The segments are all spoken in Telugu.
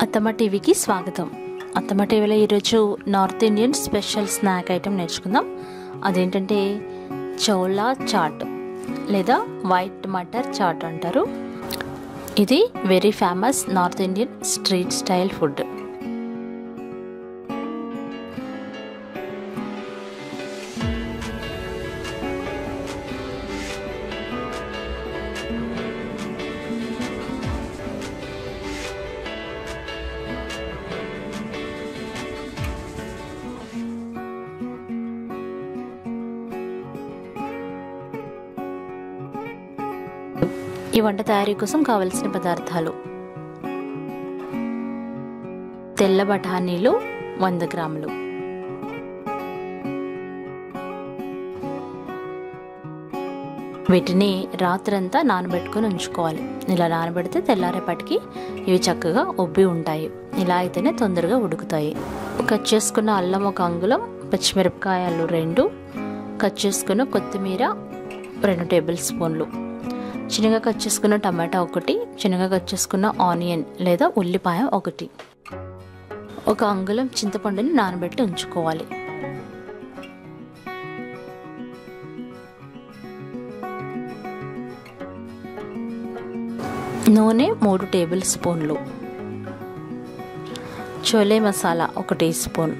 అత్తమ్మ టీవీకి స్వాగతం. అత్తమ్మ టీవీలో ఈరోజు north Indian special snack item నేర్చుకుందాం. అదేంటంటే చోలా చాట్ లేదా వైట్ మటర్ చాట్ అంటారు. ఇది very famous north Indian street style food. ఈ వంట తయారీ కోసం కావలసిన పదార్థాలు: తెల్ల బఠానీలు 100 గ్రాములు, వీటిని రాత్రంతా నానబెట్టుకొని ఉంచుకోవాలి. ఇలా నానబెడితే తెల్లారేపటికి ఇవి చక్కగా ఉబ్బి ఉంటాయి. ఇలా అయితేనే తొందరగా ఉడుకుతాయి. కట్ చేసుకున్న అల్లం 1 అంగుళం, పచ్చిమిరపకాయలు 2, కట్ చేసుకున్న కొత్తిమీర 2 టేబుల్ స్పూన్లు, చిన్నగా కట్ చేసుకున్న టమాటా 1, చిన్నగా కట్ చేసుకున్న ఆనియన్ లేదా ఉల్లిపాయ 1, 1 అంగుళం చింతపండుని నానబెట్టి ఉంచుకోవాలి. నూనె 3 టేబుల్ స్పూన్లు, చోలే మసాలా 1 టీ స్పూన్,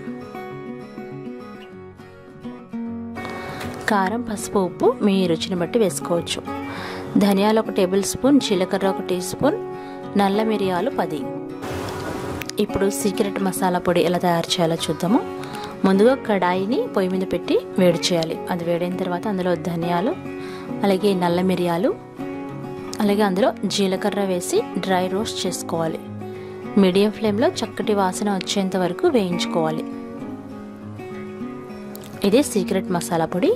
కారం, పసుపు, ఉప్పు మీ రుచిని బట్టి వేసుకోవచ్చు. ధనియాలు 1 టేబుల్ స్పూన్, జీలకర్ర 1 టీ స్పూన్, నల్ల మిరియాలు 10. ఇప్పుడు సీక్రెట్ మసాలా పొడి ఎలా తయారు చేయాలో చూద్దాము. ముందుగా కడాయిని పొయ్యి మీద పెట్టి వేడి చేయాలి. అది వేడైన తర్వాత అందులో ధనియాలు, అలాగే నల్ల మిరియాలు, అలాగే అందులో జీలకర్ర వేసి డ్రై రోస్ట్ చేసుకోవాలి. మీడియం ఫ్లేమ్లో చక్కటి వాసన వచ్చేంత వరకు వేయించుకోవాలి. ఇదే సీక్రెట్ మసాలా పొడి.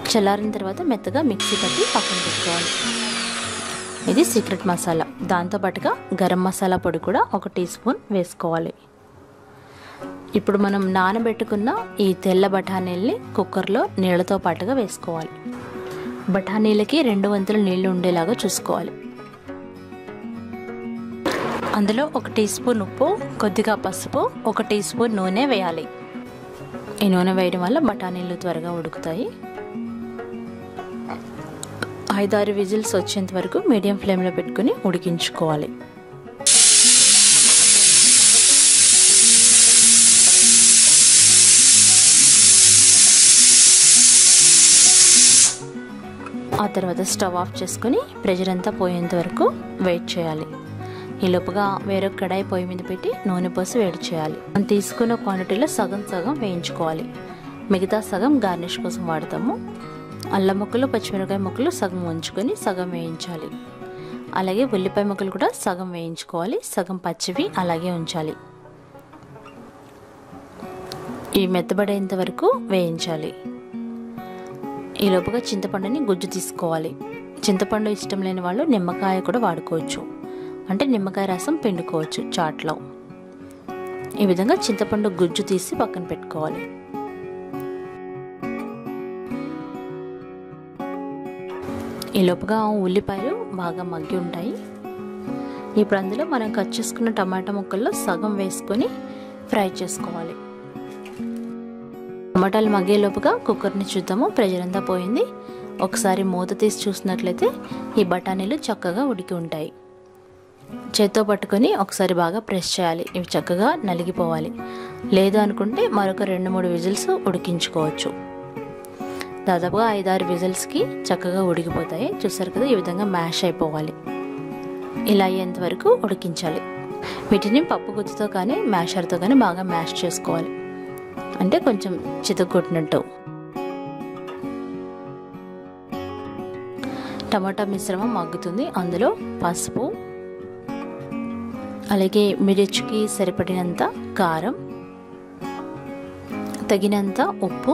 చల్లారిన తర్వాత మెత్తగా మిక్సీ పట్టి పక్కన పెట్టుకోవాలి. ఇది సీక్రెట్ మసాలా. దాంతోపాటుగా గరం మసాలా పొడి కూడా 1 టీ స్పూన్ వేసుకోవాలి. ఇప్పుడు మనం నానబెట్టుకున్న ఈ తెల్ల బఠానీల్ని కుక్కర్లో నీళ్ళతో పాటుగా వేసుకోవాలి. బఠానీలకి 2 వంతుల నీళ్లు ఉండేలాగా చూసుకోవాలి. అందులో 1 టీ స్పూన్ ఉప్పు, కొద్దిగా పసుపు, 1 టీ స్పూన్ నూనె వేయాలి. ఈ నూనె వేయడం వల్ల బఠానీలు త్వరగా ఉడుకుతాయి. 5-6 విజిల్స్ వచ్చేంత వరకు మీడియం ఫ్లేమ్లో పెట్టుకుని ఉడికించుకోవాలి. ఆ తర్వాత స్టవ్ ఆఫ్ చేసుకుని ప్రెషర్ అంతా పోయేంత వరకు వెయిట్ చేయాలి. ఈ లోపుగా వేరొక కడాయి పొయ్యి మీద పెట్టి నూనె పోసి వేడి చేయాలి. మనం తీసుకున్న క్వాంటిటీలో సగం వేయించుకోవాలి. మిగతా సగం గార్నిష్ కోసం వాడతాము. అల్లం ముక్కలు, పచ్చిమిరపకాయ ముక్కలు సగం ఉంచుకొని సగం వేయించాలి. అలాగే ఉల్లిపాయ ముక్కలు కూడా సగం వేయించుకోవాలి. సగం పచ్చివి అలాగే ఉంచాలి. ఇవి మెత్తబడేంత వరకు వేయించాలి. ఈ లోపుగా చింతపండుని గుజ్జు తీసుకోవాలి. చింతపండు ఇష్టం లేని వాళ్ళు నిమ్మకాయ కూడా వాడుకోవచ్చు. అంటే నిమ్మకాయ రసం పిండుకోవచ్చు చాట్లో. ఈ విధంగా చింతపండు గుజ్జు తీసి పక్కన పెట్టుకోవాలి. ఈ లోపుగా ఉల్లిపాయలు బాగా మగ్గి ఉంటాయి. ఇప్పుడు అందులో మనం కట్ చేసుకున్న టమాటా ముక్కల్లో సగం వేసుకొని ఫ్రై చేసుకోవాలి. టమాటాలు మగ్గే లోపుగా కుక్కర్ని చూద్దాము. ప్రెషర్ అంతా పోయింది. ఒకసారి మూత తీసి చూసినట్లయితే ఈ బఠానీలు చక్కగా ఉడికి ఉంటాయి. చేత్తో పట్టుకొని ఒకసారి బాగా ప్రెస్ చేయాలి. ఇవి చక్కగా నలిగిపోవాలి. లేదు అనుకుంటే మరొక 2-3 విజిల్స్ ఉడికించుకోవచ్చు. దాదాపుగా 5-6 విజిల్స్కి చక్కగా ఉడికిపోతాయి. చూసారు కదా, ఈ విధంగా మ్యాష్ అయిపోవాలి. ఇలా అయ్యేంత వరకు ఉడికించాలి. వీటిని పప్పు గుత్తితో కానీ మ్యాషర్తో కానీ బాగా మ్యాష్ చేసుకోవాలి. అంటే కొంచెం చితగొట్టినట్టు. టమాటా మిశ్రమం మగ్గుతుంది. అందులో పసుపు, అలాగే మీ రుచికి సరిపడినంత కారం, తగినంత ఉప్పు,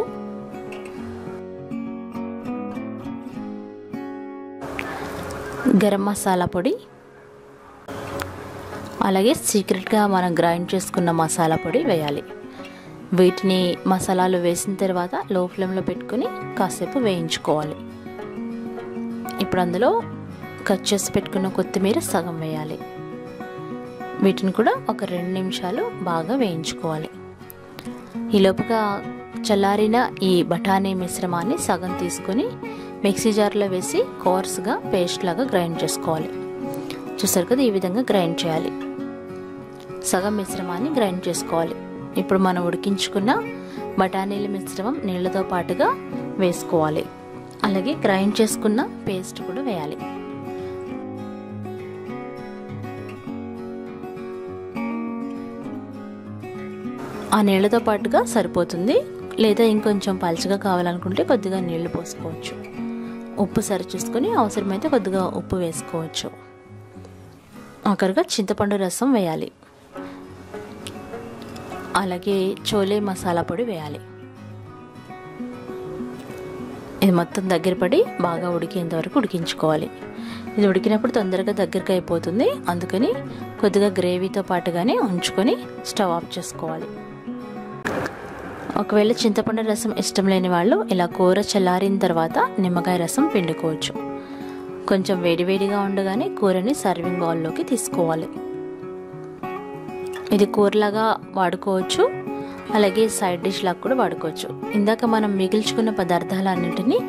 గరం మసాలా పొడి, అలాగే సీక్రెట్గా మనం గ్రైండ్ చేసుకున్న మసాలా పొడి వేయాలి. వీటిని మసాలాలు వేసిన తర్వాత లో ఫ్లేమ్లో పెట్టుకుని కాసేపు వేయించుకోవాలి. ఇప్పుడు అందులో కట్ చేసి పెట్టుకున్న కొత్తిమీర సగం వేయాలి. వీటిని కూడా ఒక 2 నిమిషాలు బాగా వేయించుకోవాలి. ఈ లోపుగా చల్లారిన ఈ బఠానీ మిశ్రమాన్ని సగం తీసుకొని మిక్సీ జార్లో వేసి కోర్స్గా పేస్ట్ లాగా గ్రైండ్ చేసుకోవాలి. చూసారు కదా, ఈ విధంగా గ్రైండ్ చేయాలి. సగం మిశ్రమాన్ని గ్రైండ్ చేసుకోవాలి. ఇప్పుడు మనం ఉడికించుకున్న బఠానీల మిశ్రమం నీళ్ళతో పాటుగా వేసుకోవాలి. అలాగే గ్రైండ్ చేసుకున్న పేస్ట్ కూడా వేయాలి. ఆ నీళ్ళతో పాటుగా సరిపోతుంది. లేదా ఇంకొంచెం పలుచగా కావాలనుకుంటే కొద్దిగా నీళ్లు పోసుకోవచ్చు. ఉప్పు సరి చూసుకొని అవసరమైతే కొద్దిగా ఉప్పు వేసుకోవచ్చు. ఆఖరిగా చింతపండు రసం వేయాలి. అలాగే చోలే మసాలా పొడి వేయాలి. ఇది మొత్తం దగ్గర పడి బాగా ఉడికేంత వరకు ఉడికించుకోవాలి. ఇది ఉడికినప్పుడు తొందరగా దగ్గరికి అయిపోతుంది. అందుకని కొద్దిగా గ్రేవీతో పాటుగానే ఉంచుకొని స్టవ్ ఆఫ్ చేసుకోవాలి. ఒకవేళ చింతపండు రసం ఇష్టం లేని వాళ్ళు ఇలా కూర చల్లారిన తర్వాత నిమ్మకాయ రసం పిండుకోవచ్చు. కొంచెం వేడివేడిగా ఉండగానే కూరని సర్వింగ్ బౌల్లోకి తీసుకోవాలి. ఇది కూరలాగా వాడుకోవచ్చు, అలాగే సైడ్ డిష్ లాగా కూడా వాడుకోవచ్చు. ఇందాక మనం మిగిల్చుకున్న పదార్థాలన్నింటినీ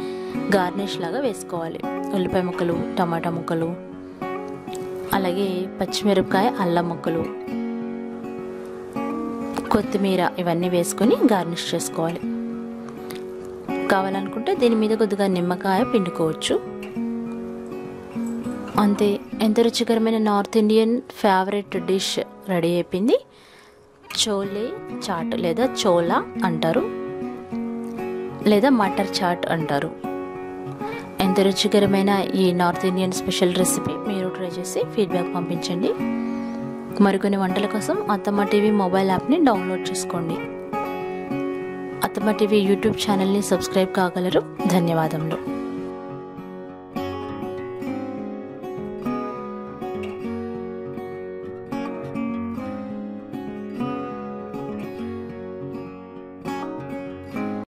గార్నిష్ లాగా వేసుకోవాలి. ఉల్లిపాయ ముక్కలు, టమాటా ముక్కలు, అలాగే పచ్చిమిరపకాయ, అల్లం ముక్కలు, కొత్తిమీర ఇవన్నీ వేసుకొని గార్నిష్ చేసుకోవాలి. కావాలనుకుంటే దీని మీద కొద్దిగా నిమ్మకాయ పిండుకోవచ్చు. అంతే, ఎంత రుచికరమైన north Indian favourite dish ready అయిపోయింది. చోలే చాట్ లేదా చోలా అంటారు, లేదా మటర్ చాట్ అంటారు. ఎంత రుచికరమైన ఈ నార్త్ ఇండియన్ స్పెషల్ రెసిపీ మీరు ట్రై చేసి ఫీడ్బ్యాక్ పంపించండి. మరికొన్ని వంటల కోసం అత్తమ్మ టీవీ మొబైల్ యాప్ని డౌన్లోడ్ చేసుకోండి. అత్తమ్మ టీవీ యూట్యూబ్ ఛానల్ని సబ్స్క్రైబ్ కాగలరు. ధన్యవాదములు.